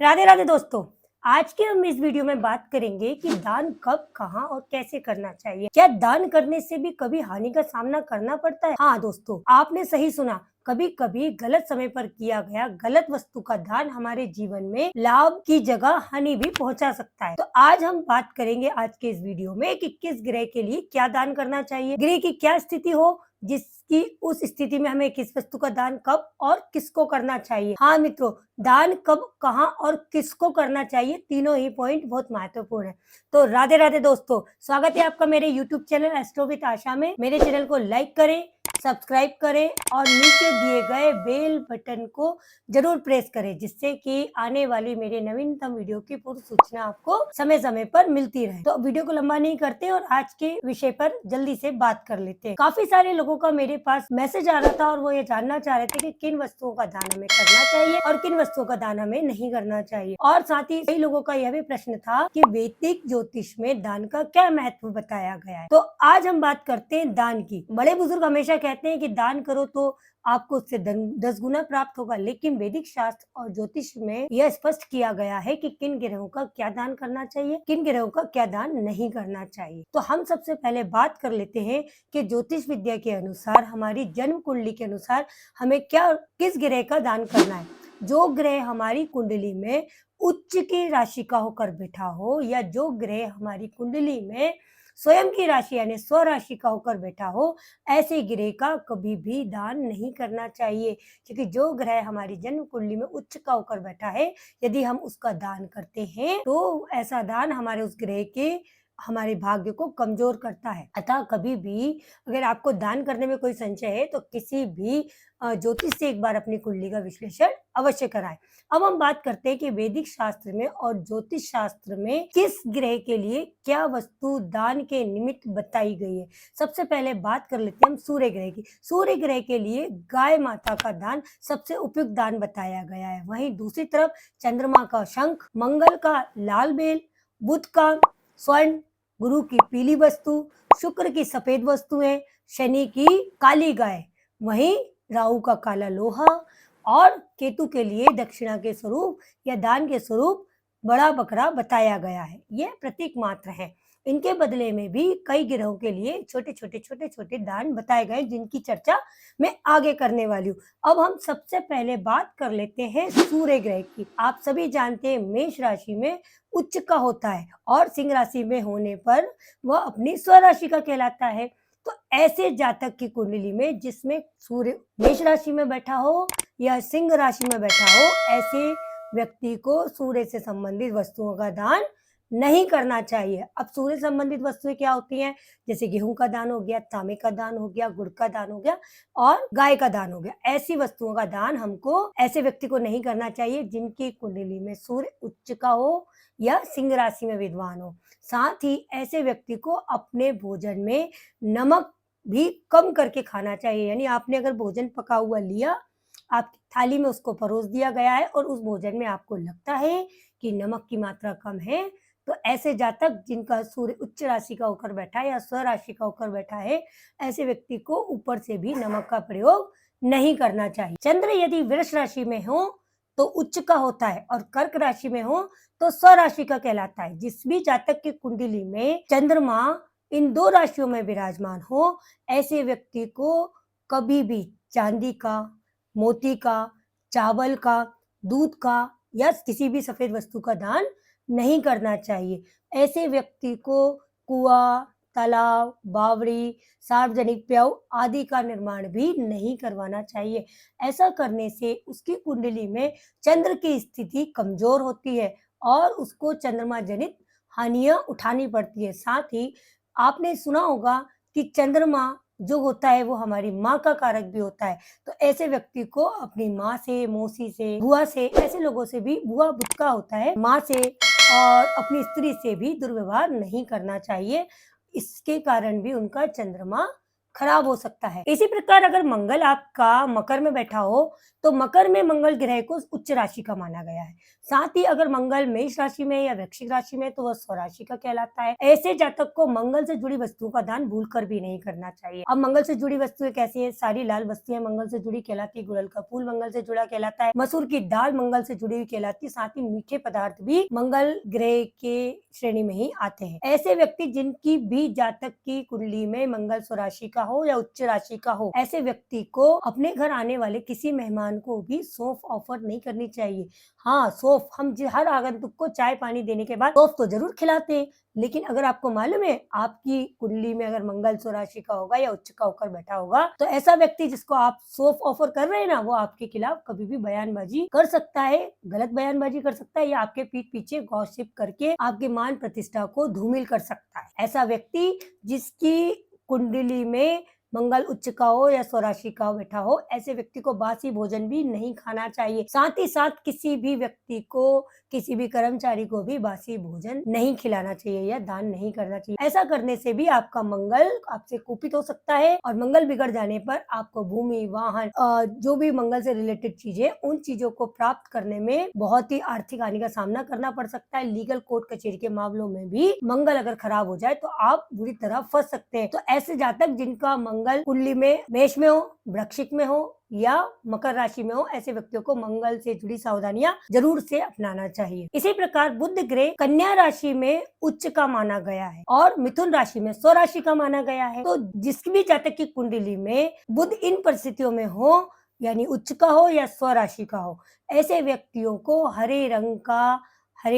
राधे राधे दोस्तों। आज के हम इस वीडियो में बात करेंगे कि दान कब, कहाँ और कैसे करना चाहिए। क्या दान करने से भी कभी हानि का सामना करना पड़ता है? हाँ दोस्तों, आपने सही सुना। कभी कभी गलत समय पर किया गया गलत वस्तु का दान हमारे जीवन में लाभ की जगह हानि भी पहुंचा सकता है। तो आज हम बात करेंगे आज के इस वीडियो में कि किस ग्रह के लिए क्या दान करना चाहिए, ग्रह की क्या स्थिति हो जिसकी उस स्थिति में हमें किस वस्तु का दान कब और किसको करना चाहिए। हाँ मित्रों, दान कब, कहाँ और किसको करना चाहिए, तीनों ही पॉइंट बहुत महत्वपूर्ण है। तो राधे राधे दोस्तों, स्वागत है आपका मेरे YouTube चैनल एस्ट्रो विद आशा में। मेरे चैनल को लाइक करें, सब्सक्राइब करें और नीचे दिए गए बेल बटन को जरूर प्रेस करें, जिससे कि आने वाली मेरे नवीनतम वीडियो की पूर्व सूचना आपको समय समय पर मिलती रहे। तो वीडियो को लंबा नहीं करते और आज के विषय पर जल्दी से बात कर लेते हैं। काफी सारे लोगों का मेरे पास मैसेज आ रहा था और वो ये जानना चाह रहे थे कि किन वस्तुओं का दान हमें करना चाहिए और किन वस्तुओं का दान हमें नहीं करना चाहिए। और साथ ही कई लोगों का यह भी प्रश्न था कि वैदिक ज्योतिष में दान का क्या महत्व बताया गया है। तो आज हम बात करते हैं दान की। बड़े बुजुर्ग हमेशा कहते हैं कि दान करो तो आपको उससे 10 गुना प्राप्त होगा, लेकिन वैदिक शास्त्र और ज्योतिष में यह स्पष्ट किया गया है कि किन ग्रहों का क्या दान करना चाहिए, किन ग्रहों का क्या दान नहीं करना चाहिए। तो हम सबसे पहले बात कर लेते हैं कि ज्योतिष विद्या के अनुसार, हमारी जन्म कुंडली के अनुसार हमें क्या, किस ग्रह का दान करना है। जो ग्रह हमारी कुंडली में उच्च की राशि का होकर बैठा हो, या जो ग्रह हमारी कुंडली में स्वयं की राशि यानी स्व राशि का होकर बैठा हो, ऐसे ग्रह का कभी भी दान नहीं करना चाहिए। क्योंकि जो ग्रह हमारी जन्म कुंडली में उच्च का होकर बैठा है, यदि हम उसका दान करते हैं तो ऐसा दान हमारे उस ग्रह के हमारे भाग्य को कमजोर करता है। अतः कभी भी अगर आपको दान करने में कोई संशय है तो किसी भी ज्योतिष से एक बार अपनी कुंडली का विश्लेषण अवश्य कराएं। अब हम बात करते हैं कि वैदिक शास्त्र में और ज्योतिष शास्त्र में किस ग्रह के लिए क्या वस्तु दान के निमित्त बताई गई है। सबसे पहले बात कर लेते हैं हम सूर्य ग्रह की। सूर्य ग्रह के लिए गाय माता का दान सबसे उपयुक्त दान बताया गया है। वहीं दूसरी तरफ चंद्रमा का शंख, मंगल का लाल बेल, बुध का स्वर्ण, गुरु की पीली वस्तु, शुक्र की सफेद वस्तुएं, शनि की काली गाय, वहीं राहु का काला लोहा और केतु के लिए दक्षिणा के स्वरूप या दान के स्वरूप बड़ा बकरा बताया गया है। ये प्रतीक मात्र है। इनके बदले में भी कई ग्रहों के लिए छोटे छोटे दान बताए गए, जिनकी चर्चा मैं आगे करने वाली हूँ। अब हम सबसे पहले बात कर लेते हैं सूर्य ग्रह की। आप सभी जानते हैं मेष राशि में उच्च का होता है और सिंह राशि में होने पर वह अपनी स्वराशि का कहलाता है। तो ऐसे जातक की कुंडली में जिसमें सूर्य मेष राशि में बैठा हो या सिंह राशि में बैठा हो, ऐसे व्यक्ति को सूर्य से संबंधित वस्तुओं का दान नहीं करना चाहिए। अब सूर्य संबंधित वस्तुएं क्या होती हैं, जैसे गेहूं का दान हो गया, तांबे का दान हो गया, गुड़ का दान हो गया और गाय का दान हो गया। ऐसी वस्तुओं का दान हमको ऐसे व्यक्ति को नहीं करना चाहिए जिनकी कुंडली में सूर्य उच्च का हो या सिंह राशि में विद्वान हो। साथ ही ऐसे व्यक्ति को अपने भोजन में नमक भी कम करके खाना चाहिए। यानी आपने अगर भोजन पका हुआ लिया, आपकी थाली में उसको परोस दिया गया है और उस भोजन में आपको लगता है कि नमक की मात्रा कम है, तो ऐसे जातक जिनका सूर्य उच्च राशि का होकर बैठा है या स्व राशि का होकर बैठा है, ऐसे व्यक्ति को ऊपर से भी नमक का प्रयोग नहीं करना चाहिए। चंद्र यदि वृष राशि में हो तो उच्च का होता है और कर्क राशि में हो तो स्व राशि का कहलाता है। जिस भी जातक की कुंडली में चंद्रमा इन दो राशियों में विराजमान हो, ऐसे व्यक्ति को कभी भी चांदी का, मोती का, चावल का, दूध का या किसी भी सफेद वस्तु का दान नहीं करना चाहिए। ऐसे व्यक्ति को कुआं, तालाब, बावड़ी, सार्वजनिक प्याऊ आदि का निर्माण भी नहीं करवाना चाहिए। ऐसा करने से उसकी कुंडली में चंद्र की स्थिति कमजोर होती है और उसको चंद्रमा जनित हानियां उठानी पड़ती है। साथ ही आपने सुना होगा कि चंद्रमा जो होता है वो हमारी माँ का कारक भी होता है। तो ऐसे व्यक्ति को अपनी माँ से, मौसी से, बुआ से, ऐसे लोगों से भी, बुआ बुध का होता है, माँ से और अपनी स्त्री से भी दुर्व्यवहार नहीं करना चाहिए। इसके कारण भी उनका चंद्रमा खराब हो सकता है। इसी प्रकार अगर मंगल आपका मकर में बैठा हो तो मकर में मंगल ग्रह को उच्च राशि का माना गया है। साथ ही अगर मंगल मेष राशि में या वृश्चिक राशि में तो वह स्वराशि का कहलाता है। ऐसे जातक को मंगल से जुड़ी वस्तुओं का दान भूलकर भी नहीं करना चाहिए। अब मंगल से जुड़ी वस्तुएं कैसी है? सारी लाल वस्तुएं मंगल से जुड़ी कहलाती है। गुड़हल का फूल मंगल से जुड़ा कहलाता है। मसूर की दाल मंगल से जुड़ी हुई कहलाती है। साथ ही मीठे पदार्थ भी मंगल ग्रह के श्रेणी में ही आते हैं। ऐसे व्यक्ति जिनकी भी जातक की कुंडली में मंगल स्वराशि का हो या उच्च राशि का हो, ऐसे व्यक्ति को अपने घर आने वाले किसी मेहमान को भी सौंफ ऑफर नहीं करनी चाहिए। हाँ, सौंफ हम हर आगंतुक को चाय पानी देने के बाद सौंफ तो जरूर खिलाते हैं, लेकिन अगर आपको मालूम है आपकी कुंडली में अगर मंगल स्वराशि का होगा या उच्च का होकर बैठा होगा तो ऐसा व्यक्ति जिसको आप सौंफ ऑफर कर रहे हैं ना, वो आपके खिलाफ कभी भी बयानबाजी कर सकता है, गलत बयानबाजी कर सकता है या आपके पीठ पीछे गॉसिप करके आपके मान प्रतिष्ठा को धूमिल कर सकता है। ऐसा व्यक्ति जिसकी कुंडली में मंगल उच्च का हो या स्वराशि का बैठा हो, ऐसे व्यक्ति को बासी भोजन भी नहीं खाना चाहिए। साथ ही साथ किसी भी व्यक्ति को, किसी भी कर्मचारी को भी बासी भोजन नहीं खिलाना चाहिए या दान नहीं करना चाहिए। ऐसा करने से भी आपका मंगल आपसे कुपित हो सकता है और मंगल बिगड़ जाने पर आपको भूमि, वाहन, जो भी मंगल से रिलेटेड चीजें, उन चीजों को प्राप्त करने में बहुत ही आर्थिक हानि का सामना करना पड़ सकता है। लीगल कोर्ट कचहरी के मामलों में भी मंगल अगर खराब हो जाए तो आप बुरी तरह फंस सकते हैं। तो ऐसे जातक जिनका मंगल कुंडली में मेष में हो, वृश्चिक में हो या मकर राशि में हो, ऐसे व्यक्तियों को मंगल से जुड़ी सावधानियां जरूर से अपनाना चाहिए। इसी प्रकार बुध ग्रह कन्या राशि में उच्च का माना गया है और मिथुन राशि में स्वराशि का माना गया है। तो जिसकी भी जातक की कुंडली में बुध इन परिस्थितियों में हो, यानी उच्च का हो या स्वराशि का हो, ऐसे व्यक्तियों को हरे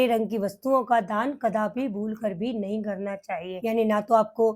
रंग की वस्तुओं का दान कदापि भूल कर भी नहीं करना चाहिए। यानी ना तो आपको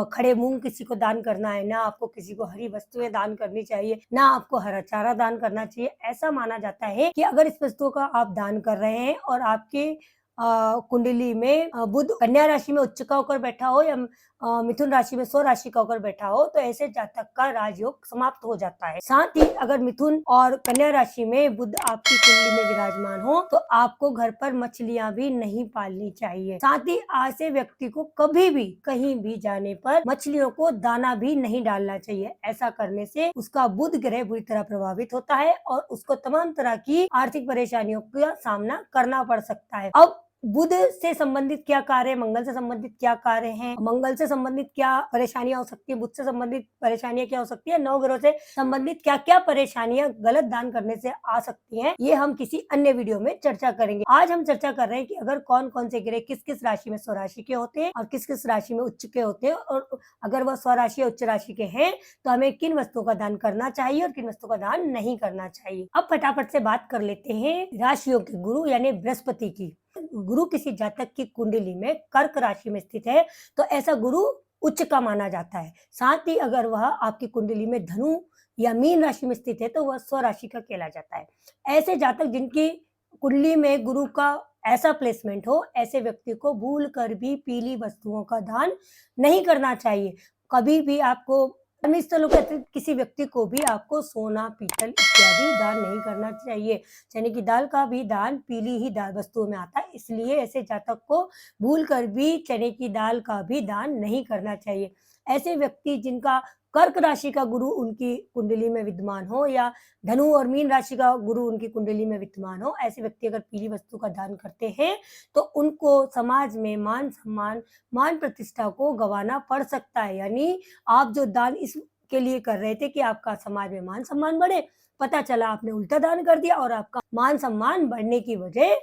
खड़े मूंग किसी को दान करना है, ना आपको किसी को हरी वस्तुएं दान करनी चाहिए, ना आपको हरा चारा दान करना चाहिए। ऐसा माना जाता है कि अगर इस वस्तुओं का आप दान कर रहे हैं और आपके कुंडली में बुध कन्या राशि में उच्च का होकर बैठा हो या मिथुन राशि में स्वराशि का होकर बैठा हो, तो ऐसे जातक का राजयोग समाप्त हो जाता है। साथ ही अगर मिथुन और कन्या राशि में बुध आपकी कुंडली में विराजमान हो तो आपको घर पर मछलियां भी नहीं पालनी चाहिए। साथ ही ऐसे व्यक्ति को कभी भी कहीं भी जाने पर मछलियों को दाना भी नहीं डालना चाहिए। ऐसा करने से उसका बुध ग्रह बुरी तरह प्रभावित होता है और उसको तमाम तरह की आर्थिक परेशानियों का सामना करना पड़ सकता है। अब बुध से संबंधित क्या कार्य, मंगल से संबंधित क्या कार्य हैं, मंगल से संबंधित क्या परेशानियां हो सकती है, बुध से संबंधित परेशानियां क्या हो सकती है, नवग्रहों से संबंधित क्या क्या परेशानियां गलत दान करने से आ सकती हैं, ये हम किसी अन्य वीडियो में चर्चा करेंगे। आज हम चर्चा कर रहे हैं कि अगर कौन कौन से ग्रह किस किस राशि में स्वराशि के होते हैं और किस किस राशि में उच्च के होते हैं, और अगर वह स्वराशि या उच्च राशि के हैं तो हमें किन वस्तुओं का दान करना चाहिए और किन वस्तुओं का दान नहीं करना चाहिए। अब फटाफट से बात कर लेते हैं राशियों के गुरु यानी बृहस्पति की। गुरु किसी जातक की कुंडली में कर्क राशि में स्थित है तो ऐसा गुरु उच्च का माना जाता है। साथ ही अगर वह आपकी कुंडली में धनु या मीन राशि में स्थित है तो वह स्वराशि का कहला जाता है। ऐसे जातक जिनकी कुंडली में गुरु का ऐसा प्लेसमेंट हो, ऐसे व्यक्ति को भूल कर भी पीली वस्तुओं का दान नहीं करना चाहिए। कभी भी आपको धार्मिक स्थलों के अतिरिक्त किसी व्यक्ति को भी आपको सोना, पीतल इत्यादि दान नहीं करना चाहिए। चने की दाल का भी दान पीली ही दाल वस्तुओं में आता है, इसलिए ऐसे जातक को भूल कर भी चने की दाल का भी दान नहीं करना चाहिए। ऐसे व्यक्ति जिनका कर्क राशि का गुरु उनकी कुंडली में विद्यमान हो या धनु और मीन राशि का गुरु उनकी कुंडली में विद्यमान हो, ऐसे व्यक्ति अगर पीली वस्तु का दान करते हैं तो उनको समाज में मान सम्मान, मान प्रतिष्ठा को गंवाना पड़ सकता है। यानी आप जो दान इसके लिए कर रहे थे कि आपका समाज में मान सम्मान बढ़े, पता चला आपने उल्टा दान कर दिया और आपका मान सम्मान बढ़ने की वजह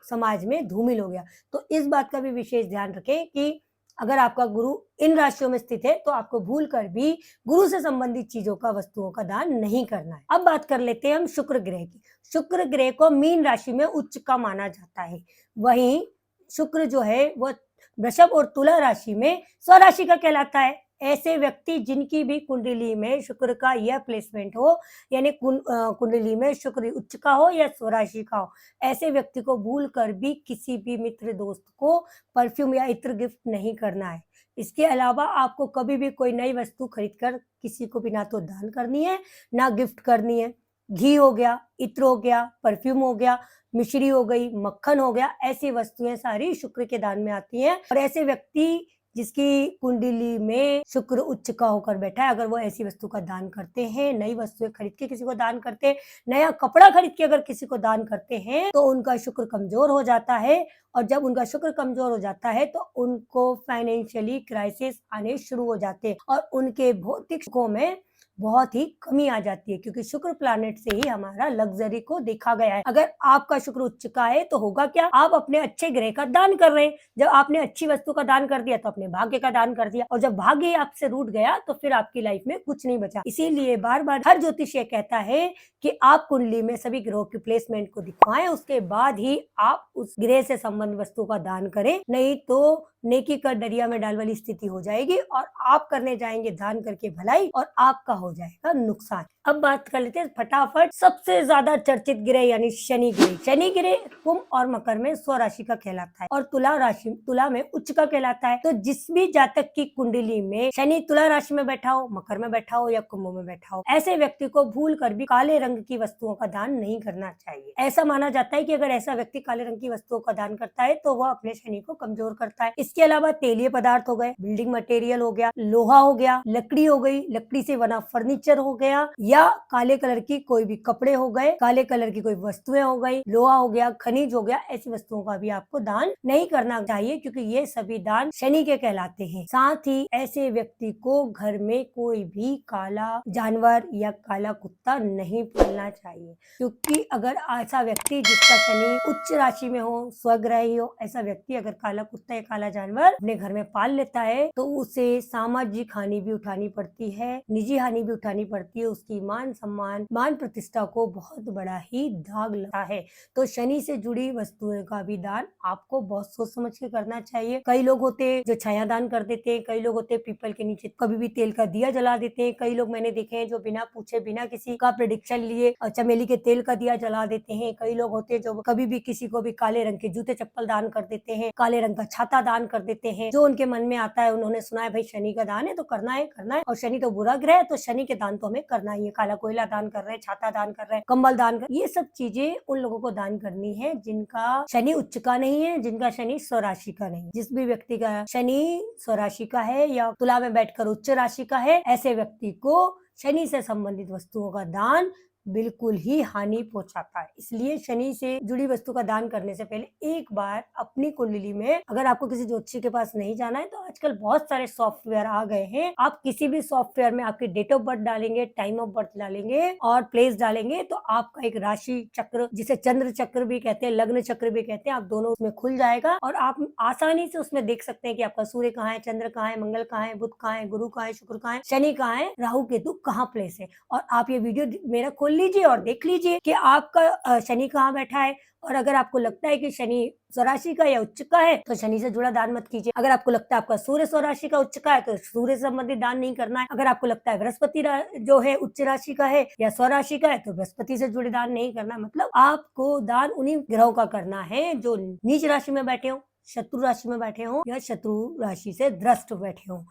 समाज में धूमिल हो गया। तो इस बात का भी विशेष ध्यान रखें कि अगर आपका गुरु इन राशियों में स्थित है तो आपको भूल कर भी गुरु से संबंधित चीजों का, वस्तुओं का दान नहीं करना है। अब बात कर लेते हैं हम शुक्र ग्रह की। शुक्र ग्रह को मीन राशि में उच्च का माना जाता है। वहीं शुक्र जो है वह वृषभ और तुला राशि में स्वराशि का कहलाता है। ऐसे व्यक्ति जिनकी भी कुंडली में शुक्र का यह प्लेसमेंट हो, यानी कुंडली में शुक्र उच्च का हो या स्वराशि का हो, ऐसे व्यक्ति को भूल कर भी किसी भी मित्र दोस्त को परफ्यूम या इत्र गिफ्ट नहीं करना है। इसके अलावा आपको कभी भी कोई नई वस्तु खरीदकर किसी को भी ना तो दान करनी है ना गिफ्ट करनी है। घी हो गया, इत्र हो गया, परफ्यूम हो गया, मिश्री हो गई, मक्खन हो गया, ऐसी वस्तुएं सारी शुक्र के दान में आती हैं और ऐसे व्यक्ति जिसकी कुंडली में शुक्र उच्च का होकर बैठा है, अगर वो ऐसी वस्तु का दान करते हैं, नई वस्तुएं खरीद के किसी को दान करते हैं, नया कपड़ा खरीद के अगर किसी को दान करते हैं, तो उनका शुक्र कमजोर हो जाता है। और जब उनका शुक्र कमजोर हो जाता है तो उनको फाइनेंशियली क्राइसिस आने शुरू हो जाते हैं और उनके भौतिक सुखों में बहुत ही कमी आ जाती है, क्योंकि शुक्र प्लैनेट से ही हमारा लग्जरी को देखा गया है। अगर आपका शुक्र उच्च का है तो होगा क्या, आप अपने अच्छे ग्रह का दान कर रहे हैं। जब आपने अच्छी वस्तु का दान कर दिया तो अपने भाग्य का दान कर दिया, और जब भाग्य आपसे रूठ गया तो फिर आपकी लाइफ में कुछ नहीं बचा। इसीलिए बार बार हर ज्योतिष ये कहता है कि आप कुंडली में सभी ग्रहों की प्लेसमेंट को दिखाएं, उसके बाद ही आप उस ग्रह से संबंधित वस्तु का दान करें, नहीं तो नेकी कर दरिया में डाल वाली स्थिति हो जाएगी और आप करने जाएंगे दान करके भलाई और आपका हो जाएगा नुकसान। अब बात कर लेते हैं फटाफट सबसे ज्यादा चर्चित ग्रह यानी शनि ग्रह। शनि ग्रह कुंभ और मकर में स्वराशि का कहलाता है और तुला में उच्च का कहलाता है। तो जिस भी जातक की कुंडली में शनि तुला राशि में बैठा हो, मकर में बैठा हो या कुंभ में बैठा हो, ऐसे व्यक्ति को भूल कर भी काले रंग की वस्तुओं का दान नहीं करना चाहिए। ऐसा माना जाता है कि अगर ऐसा व्यक्ति काले रंग की वस्तुओं का दान करता है तो वह अपने शनि को कमजोर करता है। इसके अलावा तेलीय पदार्थ हो गए, बिल्डिंग मटेरियल हो गया, लोहा हो गया, लकड़ी हो गई, लकड़ी से बना फर्नीचर हो गया, या काले कलर की कोई भी कपड़े हो गए, काले कलर की कोई वस्तुएं हो गई, लोहा हो गया, खनिज हो गया, ऐसी वस्तुओं का भी आपको दान नहीं करना चाहिए, क्योंकि ये सभी दान शनि के कहलाते हैं। साथ ही ऐसे व्यक्ति को घर में कोई भी काला जानवर या काला कुत्ता नहीं पालना चाहिए, क्योंकि अगर ऐसा व्यक्ति जिसका शनि उच्च राशि में हो, स्वग्रही हो, ऐसा व्यक्ति अगर काला कुत्ता या काला जानवर अपने घर में पाल लेता है तो उसे सामाजिक हानि भी उठानी पड़ती है, निजी हानि भी उठानी पड़ती है, उसकी मान सम्मान, मान प्रतिष्ठा को बहुत बड़ा ही दाग लगता है। तो शनि से जुड़ी वस्तुओं का भी दान आपको बहुत सोच समझ के करना चाहिए। कई लोग होते हैं जो छाया दान कर देते हैं, कई लोग होते हैं पीपल के नीचे कभी भी तेल का दिया जला देते हैं, कई लोग मैंने देखे हैं जो बिना पूछे बिना किसी का प्रेडिक्शन लिए चमेली के तेल का दिया जला देते हैं, कई लोग होते हैं जो कभी भी किसी को भी काले रंग के जूते चप्पल दान कर देते हैं, काले रंग का छाता दान कर देते हैं, जो उनके मन में आता है। उन्होंने सुना है भाई शनि का दान है तो करना है और शनि तो बुरा ग्रह है तो शनि के दान तो हमें करना ही है, काला कोयला दान कर रहे हैं, छाता दान कर रहे हैं, कंबल दान कर, ये सब चीजें उन लोगों को दान करनी है जिनका शनि उच्च का नहीं है, जिनका शनि स्वराशि का नहीं। जिस भी व्यक्ति का शनि स्वराशि का है या तुला में बैठकर उच्च राशि का है, ऐसे व्यक्ति को शनि से संबंधित वस्तुओं का दान बिल्कुल ही हानि पहुंचाता है। इसलिए शनि से जुड़ी वस्तु का दान करने से पहले एक बार अपनी कुंडली में, अगर आपको किसी ज्योतिषी के पास नहीं जाना है तो आजकल बहुत सारे सॉफ्टवेयर आ गए हैं, आप किसी भी सॉफ्टवेयर में आपकी डेट ऑफ बर्थ डालेंगे, टाइम ऑफ बर्थ डालेंगे और प्लेस डालेंगे तो आपका एक राशि चक्र, जिसे चंद्र चक्र भी कहते हैं, लग्न चक्र भी कहते हैं, आप दोनों उसमें खुल जाएगा और आप आसानी से उसमें देख सकते हैं कि आपका सूर्य कहाँ है, चंद्र कहाँ है, मंगल कहाँ है, बुध कहाँ है, गुरु कहाँ है, शुक्र कहाँ है, शनि कहाँ है, राहु केतु कहाँ प्लेस है। और आप ये वीडियो मेरा खोल लीजिए और देख लीजिए कि आपका शनि कहाँ बैठा है। और अगर आपको लगता है कि शनि स्वराशि का या उच्च का है तो शनि से जुड़ा दान मत कीजिए। अगर आपको लगता है आपका सूर्य स्वराशि का उच्च का है तो सूर्य से संबंधित दान नहीं करना है। अगर आपको लगता है बृहस्पति जो है उच्च राशि का है या स्वराशि का है तो बृहस्पति से जुड़े दान नहीं करना। मतलब आपको दान उन्हीं ग्रहों का करना है जो नीच राशि में बैठे हो, शत्रु राशि में बैठे हो या शत्रु राशि से द्रष्ट बैठे हो।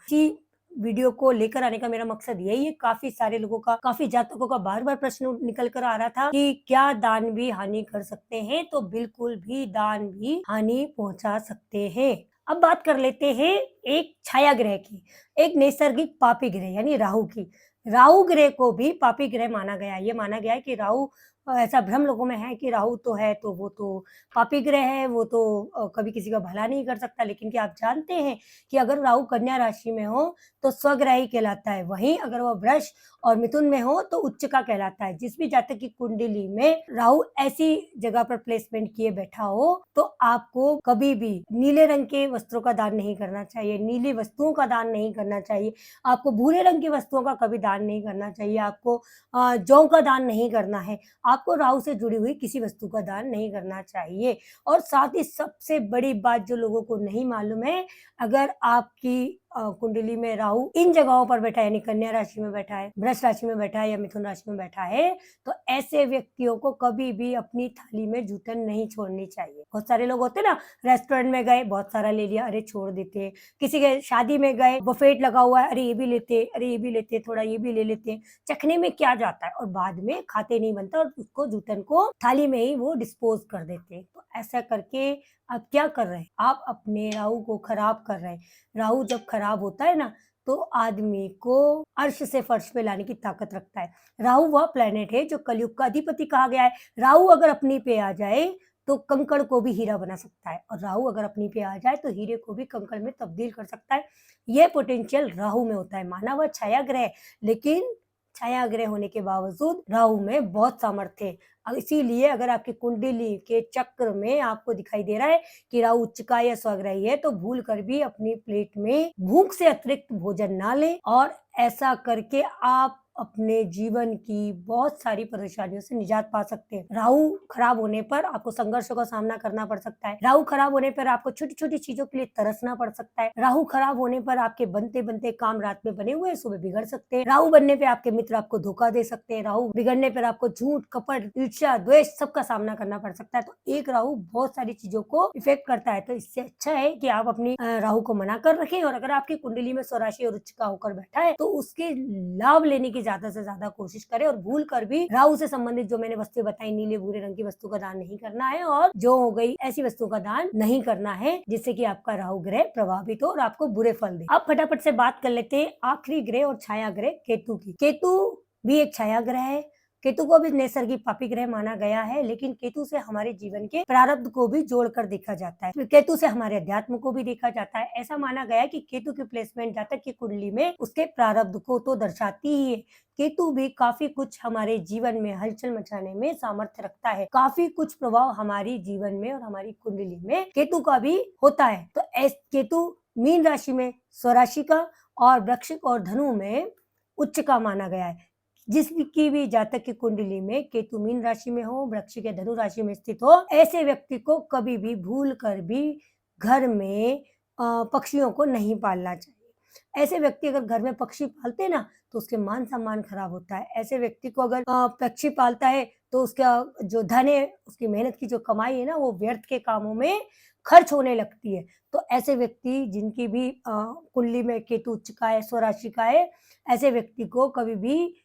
वीडियो को लेकर आने का मेरा मकसद यही है। काफी सारे लोगों का, काफी जातकों का बार बार प्रश्न निकल कर आ रहा था कि क्या दान भी हानि कर सकते हैं, तो बिल्कुल भी दान भी हानि पहुंचा सकते हैं। अब बात कर लेते हैं एक छाया ग्रह की, एक नैसर्गिक पापी ग्रह यानी राहु की। राहु ग्रह को भी पापी ग्रह माना गया है। ये माना गया है कि राहु, ऐसा भ्रम लोगों में है कि राहु तो है तो वो तो पापी ग्रह है, वो तो कभी किसी का भला नहीं कर सकता। लेकिन क्या आप जानते हैं कि अगर राहु कन्या राशि में हो तो स्वग्रही कहलाता है, वहीं अगर वो वृष और मिथुन में हो तो उच्च का कहलाता है। जिस भी जातक की कुंडली में राहु ऐसी जगह पर प्लेसमेंट किए बैठा हो तो आपको कभी भी नीले रंग के वस्त्रों का दान नहीं करना चाहिए, नीली वस्तुओं का दान नहीं करना चाहिए, आपको भूरे रंग की वस्तुओं का कभी दान नहीं करना चाहिए, आपको जौ का दान नहीं करना है, आपको राहु से जुड़ी हुई किसी वस्तु का दान नहीं करना चाहिए। और साथ ही सबसे बड़ी बात जो लोगों को नहीं मालूम है, अगर आपकी कुंडली में राहु इन जगहों पर बैठा है, यानी कन्या राशि में बैठा है, वृष राशि में बैठा है या मिथुन राशि में बैठा है, तो ऐसे व्यक्तियों को कभी भी अपनी थाली में जूठन नहीं छोड़नी चाहिए। बहुत सारे लोग होते ना, रेस्टोरेंट में गए, बहुत सारा ले लिया, अरे छोड़ देते। किसी के शादी में गए, बफेट लगा हुआ है, अरे ये भी लेते, अरे ये भी लेते, थोड़ा ये भी ले लेते, चखने में क्या जाता है, और बाद में खाते नहीं बनता और उसको जूठन को थाली में ही वो डिस्पोज कर देते। तो ऐसा करके आप क्या कर रहे हैं, आप अपने राहु को खराब कर रहे हैं। राहु जब खराब होता है ना, तो आदमी को अर्श से फर्श पे लाने की ताकत रखता है। राहु वह प्लेनेट है जो कलयुग का अधिपति कहा गया है। राहु अगर अपनी पे आ जाए तो कंकड़ को भी हीरा बना सकता है, और राहु अगर अपनी पे आ जाए तो हीरे को भी कंकड़ में तब्दील कर सकता है। यह पोटेंशियल राहु में होता है। माना वह छाया ग्रह, लेकिन छाया ग्रह होने के बावजूद राहु में बहुत सामर्थ्य है। इसीलिए अगर आपकी कुंडली के चक्र में आपको दिखाई दे रहा है कि राहु उच्च का या स्वग्रही है, तो भूल कर भी अपनी प्लेट में भूख से अतिरिक्त भोजन ना लें, और ऐसा करके आप अपने जीवन की बहुत सारी परेशानियों से निजात पा सकते हैं। राहु खराब होने पर आपको संघर्षों का सामना करना पड़ सकता है। राहु खराब होने पर आपको छोटी छोटी चीजों के लिए तरसना पड़ सकता है। राहु खराब होने पर आपके बनते बनते काम रात में बने हुए सुबह बिगड़ सकते हैं। राहु बनने पे आपके मित्र आपको धोखा दे सकते हैं। राहु बिगड़ने पर आपको झूठ, कपट, ईर्ष्या, द्वेष सबका सामना करना पड़ सकता है। तो एक राहु बहुत सारी चीजों को इफेक्ट करता है। तो इससे अच्छा है कि आप अपनी राहु को मना कर रखें, और अगर आपकी कुंडली में स्वराशि और उच्च का होकर बैठा है तो उसके लाभ लेने की ज्यादा से ज्यादा कोशिश करें, और भूल कर भी राहु से संबंधित जो मैंने वस्तुएं बताई, नीले भूरे रंग की वस्तु का दान नहीं करना है, और जो हो गई ऐसी वस्तुओं का दान नहीं करना है जिससे कि आपका राहु ग्रह प्रभावित हो और आपको बुरे फल दे। अब फटाफट से बात कर लेते हैं आखिरी ग्रह और छाया ग्रह केतु की। केतु भी एक छाया ग्रह है। केतु को भी नैसर्गिक पापी ग्रह माना गया है, लेकिन केतु से हमारे जीवन के प्रारब्ध को भी जोड़कर देखा जाता है। केतु से हमारे अध्यात्म को भी देखा जाता है। ऐसा माना गया है कि केतु की प्लेसमेंट जातक की कुंडली में उसके प्रारब्ध को तो दर्शाती ही है। केतु भी काफी कुछ हमारे जीवन में हलचल मचाने में सामर्थ्य रखता है। काफी कुछ प्रभाव हमारी जीवन में और हमारी कुंडली में केतु का भी होता है। तो केतु मीन राशि में स्वराशि का और वृश्चिक और धनु में उच्च का माना गया है। जिसकी भी जातक की कुंडली में केतु मीन राशि में हो, वृश्चिक या धनु राशि में स्थित हो, ऐसे व्यक्ति को कभी भी भूल कर भी घर में पक्षियों को नहीं पालना चाहिए। ऐसे व्यक्ति अगर घर में पक्षी पालते ना, तो उसके मान सम्मान खराब होता है। ऐसे व्यक्ति को अगर पक्षी पालता है तो उसका जो धन है, उसकी मेहनत की जो कमाई है ना, वो व्यर्थ के कामों में खर्च होने लगती है। तो ऐसे व्यक्ति जिनकी भी कुंडली में केतु उच्च का है, स्वराशि का है, ऐसे व्यक्ति को कभी भी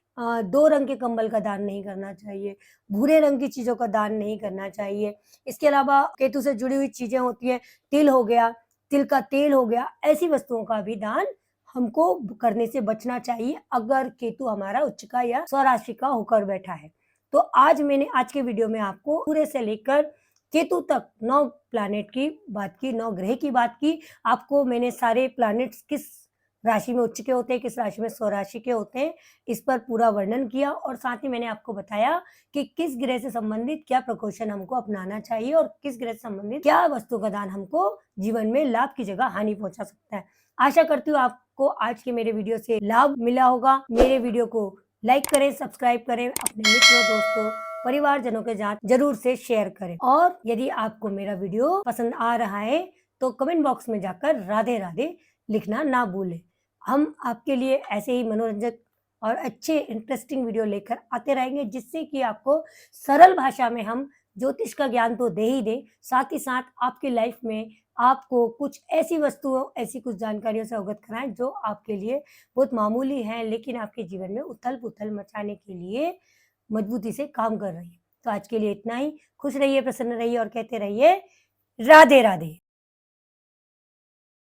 2 रंग के कंबल का दान नहीं करना चाहिए, भूरे रंग की चीजों का दान नहीं करना चाहिए। इसके अलावा केतु से जुड़ी हुई चीजें होती है, तिल हो गया, तिल का तेल हो गया, ऐसी वस्तुओं का भी दान हमको करने से बचना चाहिए अगर केतु हमारा उच्च का या स्वराशि का होकर बैठा है। तो आज के वीडियो में आपको पूरे से लेकर केतु तक 9 प्लैनेट की बात की, 9 ग्रह की बात की। आपको मैंने सारे प्लैनेट्स किस राशि में उच्च के होते हैं, किस राशि में स्वराशि के होते हैं, इस पर पूरा वर्णन किया, और साथ ही मैंने आपको बताया कि किस ग्रह से संबंधित क्या प्रिकॉशन हमको अपनाना चाहिए और किस ग्रह से संबंधित क्या वस्तु का दान हमको जीवन में लाभ की जगह हानि पहुंचा सकता है। आशा करती हूँ आपको आज के मेरे वीडियो से लाभ मिला होगा। मेरे वीडियो को लाइक करें, सब्सक्राइब करें, अपने मित्रों, दोस्तों, परिवारजनों के साथ जरूर से शेयर करें, और यदि आपको मेरा वीडियो पसंद आ रहा है तो कमेंट बॉक्स में जाकर राधे राधे लिखना ना भूलें। हम आपके लिए ऐसे ही मनोरंजक और अच्छे इंटरेस्टिंग वीडियो लेकर आते रहेंगे, जिससे कि आपको सरल भाषा में हम ज्योतिष का ज्ञान तो दे ही दें, साथ ही साथ आपकी लाइफ में आपको कुछ ऐसी वस्तुओं, ऐसी कुछ जानकारियों से अवगत कराएं जो आपके लिए बहुत मामूली हैं, लेकिन आपके जीवन में उथल पुथल मचाने के लिए मजबूती से काम कर रही है। तो आज के लिए इतना ही। खुश रहिए, प्रसन्न रहिए और कहते रहिए राधे राधे।